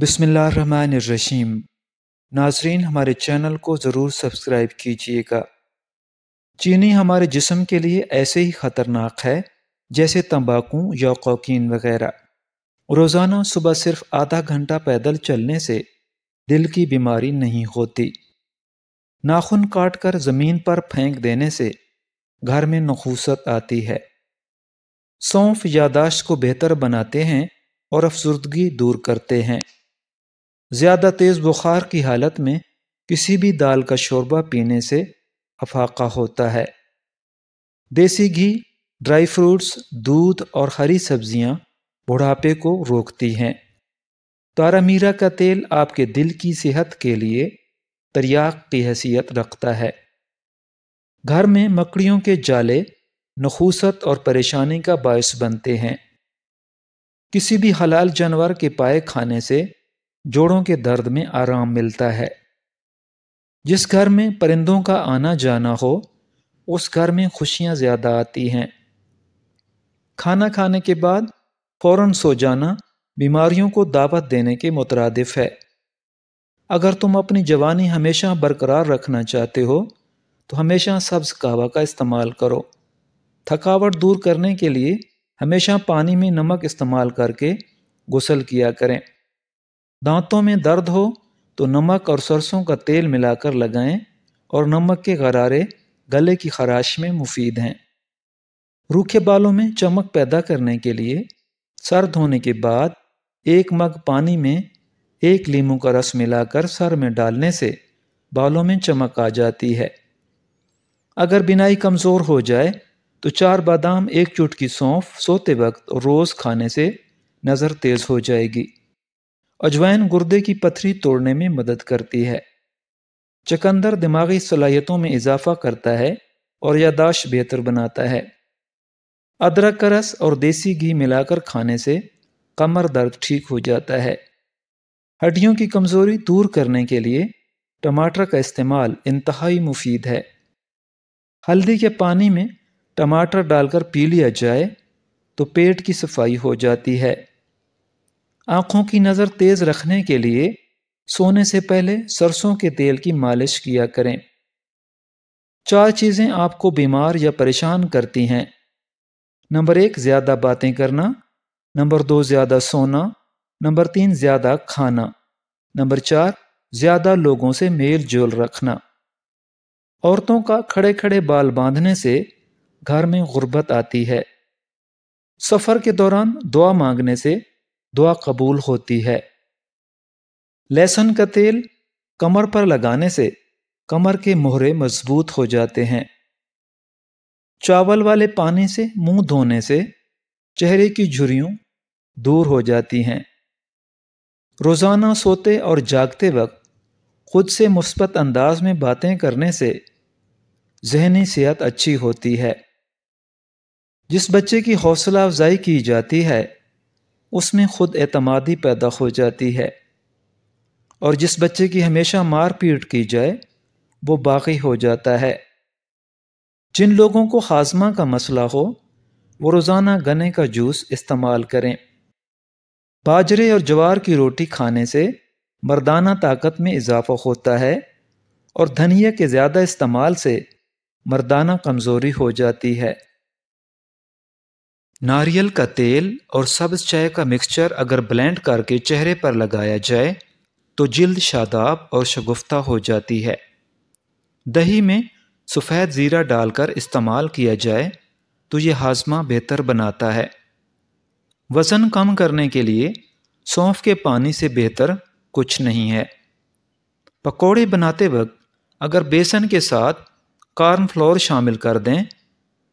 बिस्मिल्लाहिर्रहमानिर्रहीम। नाज़रीन, हमारे चैनल को ज़रूर सब्सक्राइब कीजिएगा। चीनी हमारे जिस्म के लिए ऐसे ही ख़तरनाक है जैसे तंबाकू या कोकीन वगैरह। रोज़ाना सुबह सिर्फ आधा घंटा पैदल चलने से दिल की बीमारी नहीं होती। नाखून काट कर ज़मीन पर फेंक देने से घर में नखूसत आती है। सौंफ यादाश्त को बेहतर बनाते हैं और अफसुर्दगी दूर करते हैं। ज़्यादा तेज़ बुखार की हालत में किसी भी दाल का शोरबा पीने से अफाका होता है। देसी घी, ड्राई फ्रूट्स, दूध और हरी सब्जियां बुढ़ापे को रोकती हैं। तारामीरा का तेल आपके दिल की सेहत के लिए तरियाक की हैसियत रखता है। घर में मकड़ियों के जाले नखूसत और परेशानी का बायस बनते हैं। किसी भी हलाल जानवर के पाए खाने से जोड़ों के दर्द में आराम मिलता है। जिस घर में परिंदों का आना जाना हो उस घर में खुशियां ज़्यादा आती हैं। खाना खाने के बाद फौरन सो जाना बीमारियों को दावत देने के मुतरादिफ है। अगर तुम अपनी जवानी हमेशा बरकरार रखना चाहते हो तो हमेशा सब्ज़ कहवा का इस्तेमाल करो। थकावट दूर करने के लिए हमेशा पानी में नमक इस्तेमाल करके गुस्ल किया करें। दांतों में दर्द हो तो नमक और सरसों का तेल मिलाकर लगाएं और नमक के गरारे गले की खराश में मुफीद हैं। रूखे बालों में चमक पैदा करने के लिए सर धोने के बाद 1 मग पानी में 1 लीमू का रस मिलाकर सर में डालने से बालों में चमक आ जाती है। अगर बिनाई कमज़ोर हो जाए तो 4 बादाम, 1 चुटकी सौंफ सोते वक्त रोज़ खाने से नज़र तेज़ हो जाएगी। अजवाइन गुर्दे की पथरी तोड़ने में मदद करती है। चकंदर दिमागी सलाहियतों में इजाफा करता है और यादाश्त बेहतर बनाता है। अदरक का रस और देसी घी मिलाकर खाने से कमर दर्द ठीक हो जाता है। हड्डियों की कमज़ोरी दूर करने के लिए टमाटर का इस्तेमाल इंतहाई मुफीद है। हल्दी के पानी में टमाटर डालकर पी लिया जाए तो पेट की सफाई हो जाती है। आँखों की नज़र तेज़ रखने के लिए सोने से पहले सरसों के तेल की मालिश किया करें। 4 चीज़ें आपको बीमार या परेशान करती हैं। नंबर 1, ज़्यादा बातें करना। नंबर 2, ज़्यादा सोना। नंबर 3, ज़्यादा खाना। नंबर 4, ज़्यादा लोगों से मेल जोल रखना। औरतों का खड़े खड़े बाल बांधने से घर में गुर्बत आती है। सफ़र के दौरान दुआ मांगने से दुआ कबूल होती है। लहसुन का तेल कमर पर लगाने से कमर के मोहरे मजबूत हो जाते हैं। चावल वाले पानी से मुंह धोने से चेहरे की झुर्रियों दूर हो जाती हैं। रोज़ाना सोते और जागते वक्त खुद से मुस्बत अंदाज में बातें करने से जहनी सेहत अच्छी होती है। जिस बच्चे की हौसला अफजाई की जाती है उसमें खुद एतमादी पैदा हो जाती है और जिस बच्चे की हमेशा मार पीट की जाए वो बागी हो जाता है। जिन लोगों को हाजमा का मसला हो वो रोज़ाना गन्ने का जूस इस्तेमाल करें। बाजरे और ज्वार की रोटी खाने से मर्दाना ताकत में इजाफा होता है और धनिया के ज़्यादा इस्तेमाल से मर्दाना कमज़ोरी हो जाती है। नारियल का तेल और सब्ज़ चाय का मिक्सचर अगर ब्लेंड करके चेहरे पर लगाया जाए तो जिल्द शादाब और शगुफ्ता हो जाती है। दही में सफ़ेद ज़ीरा डालकर इस्तेमाल किया जाए तो ये हाजमा बेहतर बनाता है। वज़न कम करने के लिए सौंफ के पानी से बेहतर कुछ नहीं है। पकौड़े बनाते वक्त अगर बेसन के साथ कॉर्नफ्लोर शामिल कर दें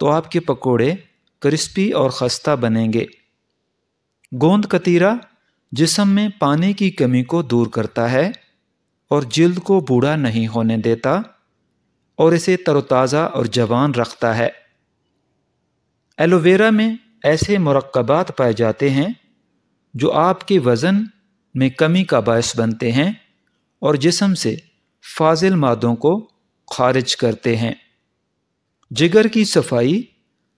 तो आपके पकौड़े क्रिस्पी और खस्ता बनेंगे। गोंद कतीरा जिस्म में पानी की कमी को दूर करता है और जिल्द को बूढ़ा नहीं होने देता और इसे तरोताज़ा और जवान रखता है। एलोवेरा में ऐसे मुरक्कबात पाए जाते हैं जो आपके वज़न में कमी का बायस बनते हैं और जिस्म से फाजिल मादों को खारिज करते हैं। जिगर की सफाई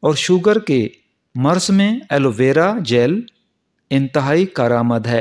और शुगर के मर्ज़ में एलोवेरा जेल इंतहाई कारआमद है।